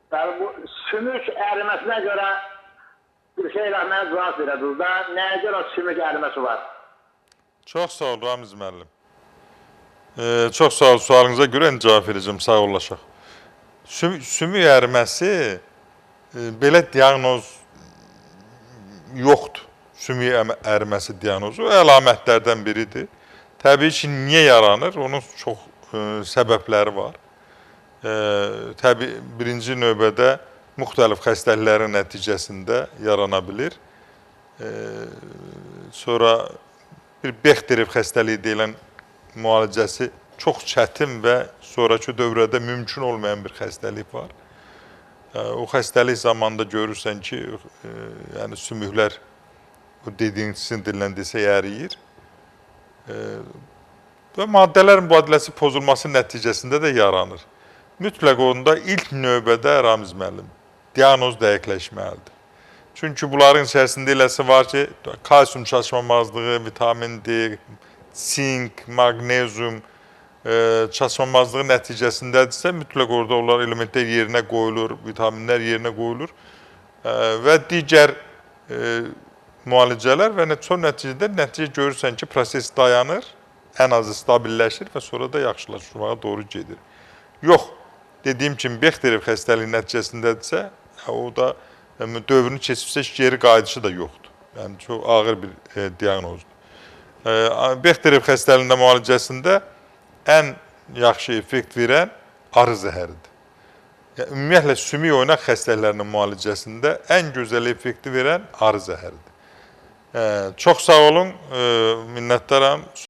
Yəni bu sümük əriməsinə görə bir şeylə mənə cavab verədiniz da, nəyə görə sümük əriməsi var? Çox sağ ol Ramiz müəllim. Çox sağ ol, sualınıza görə cavab verəcəm, sağ olaşaq. Sümük əriməsi belə diaqnoz yoxdur. Sümük əriməsi diaqnozu əlamətlərdən biridir. Təbii ki, niyə yaranır? Onun çox səbəbləri var. Təbii, birinci növbədə müxtəlif xəstəliklərin nəticəsində yarana bilir. Sonra bir Bexterev xəstəliyi deyilən müalicəsi çox çətin və sonraki dövrədə mümkün olmayan bir xəstəlik var. O xəstəlik zamanında görürsən ki, yəni sümüklər o dediyiniz dillə desə əriyir. Və maddələrin mübadiləsi pozulması nəticəsində də yaranır. Mütləq onda ilk növbədə Ramiz müəllim, diaqnoz dəqiqləşməlidir. Çünki bunların içərisində eləsi var ki, kalsium çatışmamazlığı, vitamin D, sink, maqnezium çatışmamazlığı nəticəsindədirsə, mütləq orada onlar elementlər yerinə qoyulur, vitaminlər yerinə qoyulur və digər müalicələr və son nəticədə görürsən ki, proses dayanır, ən azı stabilləşir və sonra da yaxşılaşmağa doğru gedir. Yox, dediyim kimi Bexterev xəstəliyi nəticəsindədirsə, o da dövrünü keçibsə geri qayıdışı da yoxdur. Yəni, çox ağır bir diaqnozdur. Bexterev xəstəliyində müalicəsində ən yaxşı effekt verən arı zəhəridir. Yəni, ümumiyyətlə, sümük oynaq xəstəliklərinin müalicəsində ən gözəl effekti verən arı zəhəridir. Çox sağ olun, minnətdaram.